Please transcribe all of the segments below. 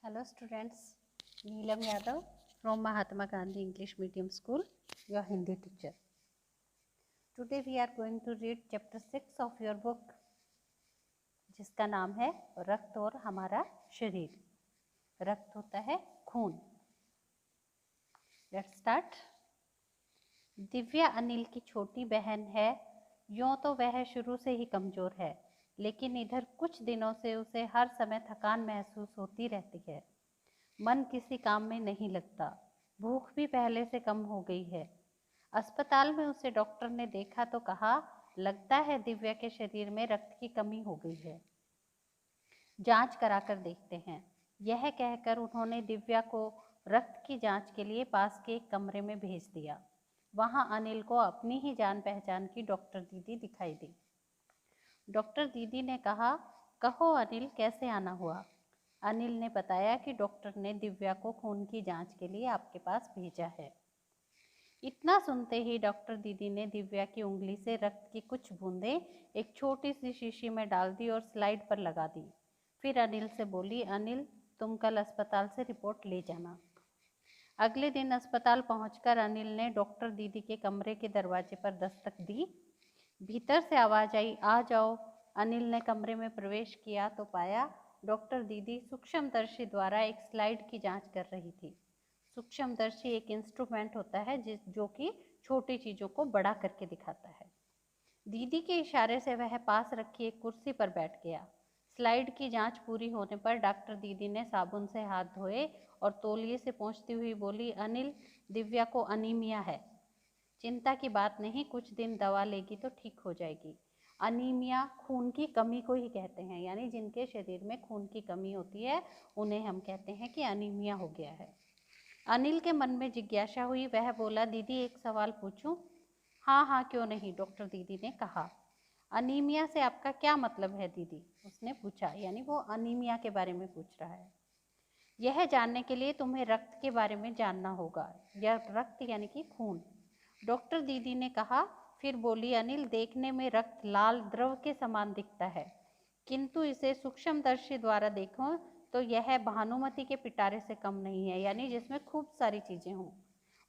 Hello students, Neelam Yadav from Mahatma Gandhi English Medium School, your Hindi teacher. Today we are going to read chapter 6 of your book जिसका नाम है रक्त और हमारा शरीर। रक्त होता है खून। Let's start. दिव्या अनिल की छोटी बहन है। यूँ तो वह शुरू से ही कमज़ोर है, लेकिन इधर कुछ दिनों से उसे हर समय थकान महसूस होती रहती है। मन किसी काम में नहीं लगता। भूख भी पहले से कम हो गई है। अस्पताल में उसे डॉक्टर ने देखा तो कहा, लगता है दिव्या के शरीर में रक्त की कमी हो गई है। जांच कराकर देखते हैं। यह कहकर उन्होंने दिव्या को रक्त की जांच के लिए पास के एक कमरे में भेज दिया। वहां अनिल को अपनी ही जान पहचान की डॉक्टर दीदी दिखाई दी। डॉक्टर दीदी ने कहा, कहो अनिल, कैसे आना हुआ? अनिल ने बताया कि डॉक्टर ने दिव्या को खून की जांच के लिए आपके पास भेजा है। इतना सुनते ही डॉक्टर दीदी ने दिव्या की उंगली से रक्त की कुछ बूंदें एक छोटी सी शीशी में डाल दी और स्लाइड पर लगा दी। फिर अनिल से बोली, अनिल, तुम कल अस्पताल से रिपोर्ट ले जाना। अगले दिन अस्पताल पहुंचकर अनिल ने डॉक्टर दीदी के कमरे के दरवाजे पर दस्तक दी। भीतर से आवाज आई, आ जाओ। अनिल ने कमरे में प्रवेश किया तो पाया डॉक्टर दीदी सूक्ष्मदर्शी द्वारा एक स्लाइड की जांच कर रही थी। सूक्ष्मदर्शी एक इंस्ट्रूमेंट होता है जो कि छोटी चीज़ों को बड़ा करके दिखाता है। दीदी के इशारे से वह पास रखी एक कुर्सी पर बैठ गया। स्लाइड की जांच पूरी होने पर डॉक्टर दीदी ने साबुन से हाथ धोए और तौलिए से पोंछती हुई बोली, अनिल, दिव्या को अनीमिया है। चिंता की बात नहीं, कुछ दिन दवा लेगी तो ठीक हो जाएगी। अनीमिया खून की कमी को ही कहते हैं, यानी जिनके शरीर में खून की कमी होती है उन्हें हम कहते हैं कि अनीमिया हो गया है। अनिल के मन में जिज्ञासा हुई। वह बोला, दीदी एक सवाल पूछूं? हाँ हाँ, क्यों नहीं, डॉक्टर दीदी ने कहा। अनीमिया से आपका क्या मतलब है दीदी? उसने पूछा, यानी वो अनीमिया के बारे में पूछ रहा है। यह जानने के लिए तुम्हें रक्त के बारे में जानना होगा। यह रक्त यानी कि खून, डॉक्टर दीदी ने कहा। फिर बोली, अनिल, देखने में रक्त लाल द्रव के समान दिखता है, किंतु इसे सूक्ष्मदर्शी द्वारा देखो तो यह भानुमति के पिटारे से कम नहीं है, यानी जिसमें खूब सारी चीजें हों।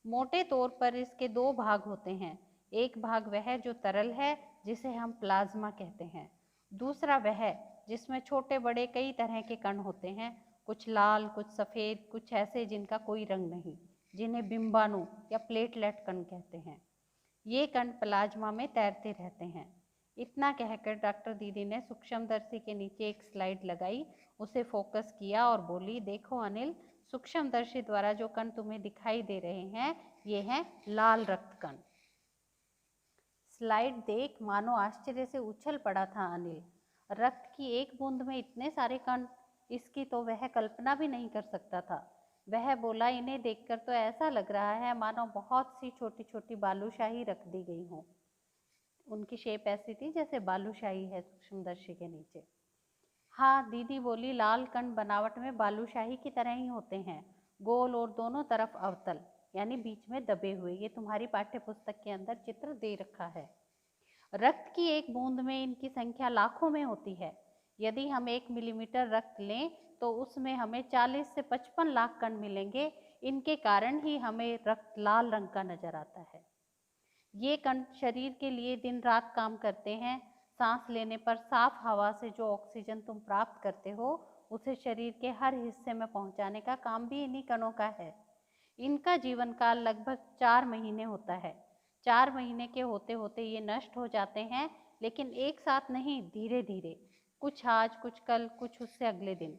मोटे तौर पर इसके दो भाग होते हैं। एक भाग वह जो तरल है, जिसे हम प्लाज्मा कहते हैं। दूसरा वह जिसमें छोटे बड़े कई तरह के कण होते हैं, कुछ लाल, कुछ सफ़ेद, कुछ ऐसे जिनका कोई रंग नहीं, जिन्हें बिंबाणु या प्लेटलेट कण कहते हैं। ये कण प्लाज्मा में तैरते रहते हैं। इतना कहकर डॉक्टर दीदी ने सूक्ष्मदर्शी के नीचे एक स्लाइड लगाई, उसे फोकस किया और बोली, देखो अनिल, सूक्ष्मदर्शी द्वारा जो कण तुम्हें दिखाई दे रहे हैं, ये हैं लाल रक्त कण। स्लाइड देख मानो आश्चर्य से उछल पड़ा था अनिल। रक्त की एक बूंद में इतने सारे कण, इसकी तो वह कल्पना भी नहीं कर सकता था। वह बोला, इन्हें देखकर तो ऐसा लग रहा है मानो बहुत सी छोटी छोटी बालूशाही रख दी गई हों। उनकी शेप ऐसी थी जैसे बालूशाही है सूक्ष्मदर्शी के नीचे। हाँ, दीदी बोली, लाल कण बनावट में बालूशाही की तरह ही होते हैं, गोल और दोनों तरफ अवतल, यानी बीच में दबे हुए। ये तुम्हारी पाठ्य पुस्तक के अंदर चित्र दे रखा है। रक्त की एक बूंद में इनकी संख्या लाखों में होती है। यदि हम 1 मिलीमीटर रक्त लें तो उसमें हमें 40 से 55 लाख कण मिलेंगे। इनके कारण ही हमें रक्त लाल रंग का नजर आता है। ये कण शरीर के लिए दिन रात काम करते हैं। सांस लेने पर साफ हवा से जो ऑक्सीजन तुम प्राप्त करते हो, उसे शरीर के हर हिस्से में पहुंचाने का काम भी इन्हीं कणों का है। इनका जीवन काल लगभग 4 महीने होता है। 4 महीने के होते होते ये नष्ट हो जाते हैं, लेकिन एक साथ नहीं, धीरे धीरे, कुछ आज, कुछ कल, कुछ उससे अगले दिन।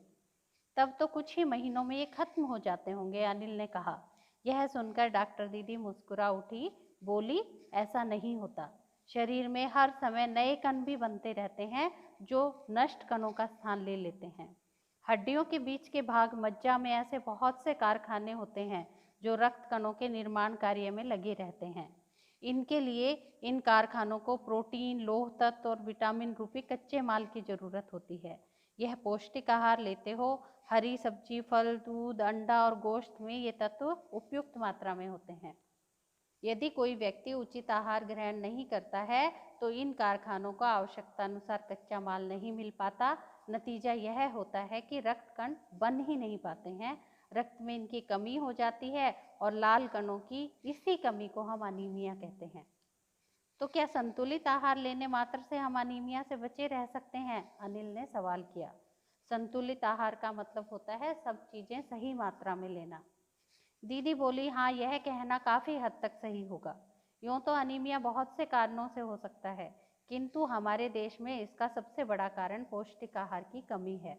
तब तो कुछ ही महीनों में ये खत्म हो जाते होंगे, अनिल ने कहा। यह सुनकर डॉक्टर दीदी मुस्कुरा उठी, बोली, ऐसा नहीं होता। शरीर में हर समय नए कण भी बनते रहते हैं जो नष्ट कणों का स्थान ले लेते हैं। हड्डियों के बीच के भाग मज्जा में ऐसे बहुत से कारखाने होते हैं जो रक्त कणों के निर्माण कार्य में लगे रहते हैं। इनके लिए इन कारखानों को प्रोटीन, लौह तत्व और विटामिन रूपी कच्चे माल की जरूरत होती है। यह पौष्टिक आहार लेते हो, हरी सब्जी, फल, दूध, अंडा और गोश्त में ये तत्व उपयुक्त मात्रा में होते हैं। यदि कोई व्यक्ति उचित आहार ग्रहण नहीं करता है तो इन कारखानों को आवश्यकता अनुसार कच्चा माल नहीं मिल पाता, नतीजा यह होता है कि रक्त कण बन ही नहीं पाते हैं, रक्त में इनकी कमी हो जाती है और लाल कणों की इसी कमी को हम अनीमिया कहते हैं। तो क्या संतुलित आहार लेने मात्र से हम अनीमिया से बचे रह सकते हैं? अनिल ने सवाल किया। संतुलित आहार का मतलब होता है सब चीजें सही मात्रा में लेना। दीदी बोली, हाँ, यह कहना काफी हद तक सही होगा। यूं तो अनीमिया बहुत से कारणों से हो सकता है, किंतु हमारे देश में इसका सबसे बड़ा कारण पौष्टिक आहार की कमी है।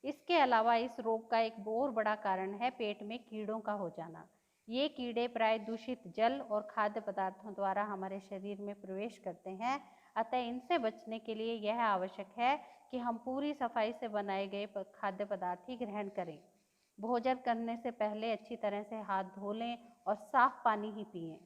इसके अलावा इस रोग का एक और बड़ा कारण है पेट में कीड़ों का हो जाना। ये कीड़े प्राय दूषित जल और खाद्य पदार्थों द्वारा हमारे शरीर में प्रवेश करते हैं, अतः इनसे बचने के लिए यह आवश्यक है कि हम पूरी सफाई से बनाए गए खाद्य पदार्थ ही ग्रहण करें। भोजन करने से पहले अच्छी तरह से हाथ धो लें और साफ पानी ही पिएं।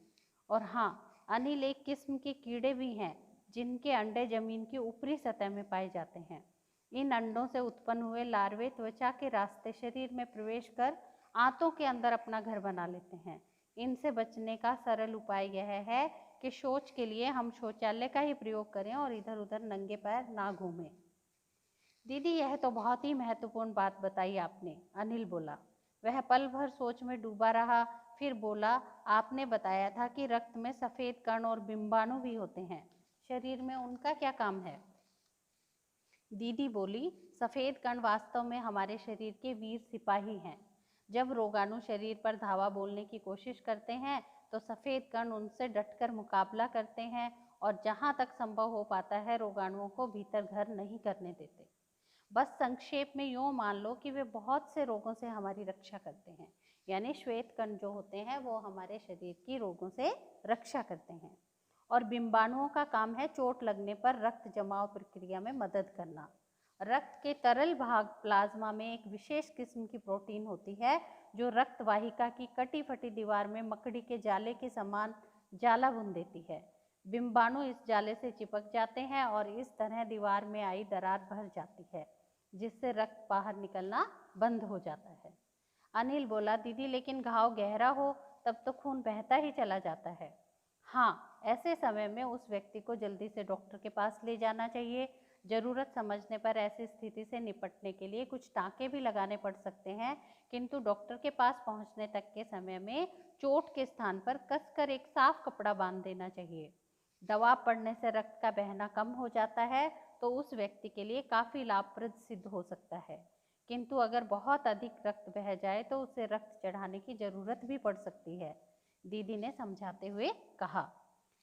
और हाँ, अनिल, एक किस्म के कीड़े भी हैं जिनके अंडे जमीन की ऊपरी सतह में पाए जाते हैं। इन अंडों से उत्पन्न हुए लार्वे त्वचा के रास्ते शरीर में प्रवेश कर आंतों के अंदर अपना घर बना लेते हैं। इनसे बचने का सरल उपाय यह है कि शौच के लिए हम शौचालय का ही प्रयोग करें और इधर उधर नंगे पैर ना घूमें। दीदी, यह तो बहुत ही महत्वपूर्ण बात बताई आपने, अनिल बोला। वह पल भर सोच में डूबा रहा, फिर बोला, आपने बताया था कि रक्त में सफेद कण और बिंबाणु भी होते हैं, शरीर में उनका क्या काम है? दीदी बोली, सफेद कण वास्तव में हमारे शरीर के वीर सिपाही हैं। जब रोगाणु शरीर पर धावा बोलने की कोशिश करते हैं तो सफेद कण उनसे डटकर मुकाबला करते हैं और जहां तक संभव हो पाता है रोगाणुओं को भीतर घर नहीं करने देते। बस संक्षेप में यूँ मान लो कि वे बहुत से रोगों से हमारी रक्षा करते हैं, यानी श्वेत कण जो होते हैं वो हमारे शरीर की रोगों से रक्षा करते हैं। और बिंबाणुओं का काम है चोट लगने पर रक्त जमाव प्रक्रिया में मदद करना। रक्त के तरल भाग प्लाज्मा में एक विशेष किस्म की प्रोटीन होती है जो रक्त वाहिका की कटी फटी दीवार में मकड़ी के जाले के समान जाला बुन देती है। बिंबाणु इस जाले से चिपक जाते हैं और इस तरह दीवार में आई दरार भर जाती है, जिससे रक्त बाहर निकलना बंद हो जाता है। अनिल बोला, दीदी, लेकिन घाव गहरा हो तब तो खून बहता ही चला जाता है। हाँ, ऐसे समय में उस व्यक्ति को जल्दी से डॉक्टर के पास ले जाना चाहिए। जरूरत समझने पर ऐसी स्थिति से निपटने के लिए कुछ टाँके भी लगाने पड़ सकते हैं, किंतु डॉक्टर के पास पहुंचने तक के समय में चोट के स्थान पर कसकर एक साफ कपड़ा बांध देना चाहिए। दवा पड़ने से रक्त का बहना कम हो जाता है तो उस व्यक्ति के लिए काफ़ी लाभप्रद सिद्ध हो सकता है, किंतु अगर बहुत अधिक रक्त बह जाए तो उसे रक्त चढ़ाने की जरूरत भी पड़ सकती है, दीदी ने समझाते हुए कहा।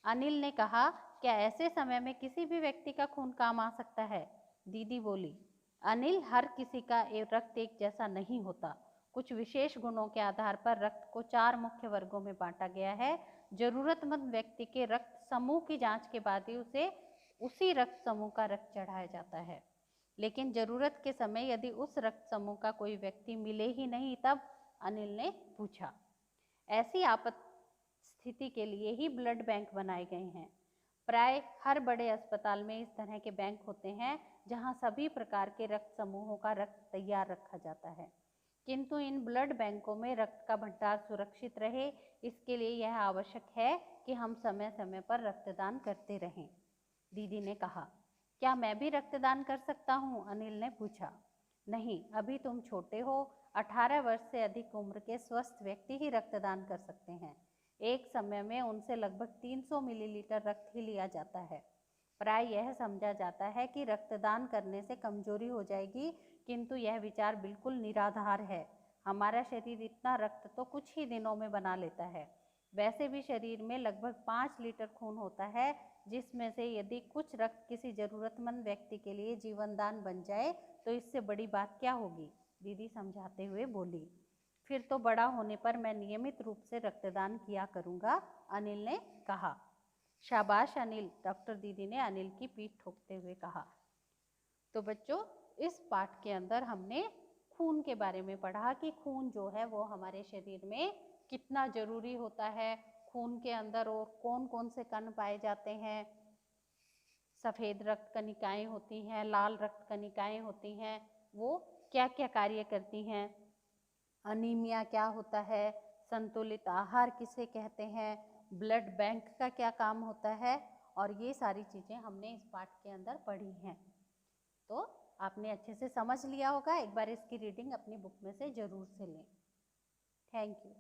अनिल ने कहा, क्या ऐसे समय में किसी भी व्यक्ति का खून काम आ सकता है? दीदी बोली, अनिल, हर किसी का रक्त एक जैसा नहीं होता। कुछ विशेष गुणों के आधार पर रक्त को 4 मुख्य वर्गों में बांटा गया है। जरूरतमंद व्यक्ति के रक्त समूह की जांच के बाद ही उसे उसी रक्त समूह का रक्त चढ़ाया जाता है, लेकिन जरूरत के समय यदि उस रक्त समूह का कोई व्यक्ति मिले ही नहीं तब? अनिल ने पूछा। ऐसी आपात स्थिति के लिए ही ब्लड बैंक बनाए गए हैं। प्राय हर बड़े अस्पताल में इस तरह के बैंक होते हैं जहां सभी प्रकार के रक्त समूहों का रक्त तैयार रखा जाता है, किंतु इन ब्लड बैंकों में रक्त का भंडार सुरक्षित रहे, इसके लिए यह आवश्यक है कि हम समय समय पर रक्तदान करते रहें, दीदी ने कहा। क्या मैं भी रक्तदान कर सकता हूँ? अनिल ने पूछा। नहीं, अभी तुम छोटे हो। 18 वर्ष से अधिक उम्र के स्वस्थ व्यक्ति ही रक्तदान कर सकते हैं। एक समय में उनसे लगभग 300 मिलीलीटर रक्त ही लिया जाता है। प्राय यह समझा जाता है कि रक्तदान करने से कमजोरी हो जाएगी, किंतु यह विचार बिल्कुल निराधार है। हमारा शरीर इतना रक्त तो कुछ ही दिनों में बना लेता है। वैसे भी शरीर में लगभग 5 लीटर खून होता है, जिसमें से यदि कुछ रक्त किसी जरूरतमंद व्यक्ति के लिए जीवनदान बन जाए तो इससे बड़ी बात क्या होगी, दीदी समझाते हुए बोली। फिर तो बड़ा होने पर मैं नियमित रूप से रक्तदान किया करूँगा, अनिल ने कहा। शाबाश अनिल, डॉक्टर दीदी ने अनिल की पीठ ठोकते हुए कहा। तो बच्चों, इस पाठ के अंदर हमने खून के बारे में पढ़ा कि खून जो है वो हमारे शरीर में कितना जरूरी होता है। खून के अंदर और कौन कौन से कण पाए जाते हैं। सफ़ेद रक्त कणिकाएं होती हैं, लाल रक्त कणिकाएं होती हैं, वो क्या क्या कार्य करती हैं, अनीमिया क्या होता है, संतुलित आहार किसे कहते हैं, ब्लड बैंक का क्या काम होता है, और ये सारी चीज़ें हमने इस पाठ के अंदर पढ़ी हैं। तो आपने अच्छे से समझ लिया होगा। एक बार इसकी रीडिंग अपनी बुक में से ज़रूर से लें। Thank you.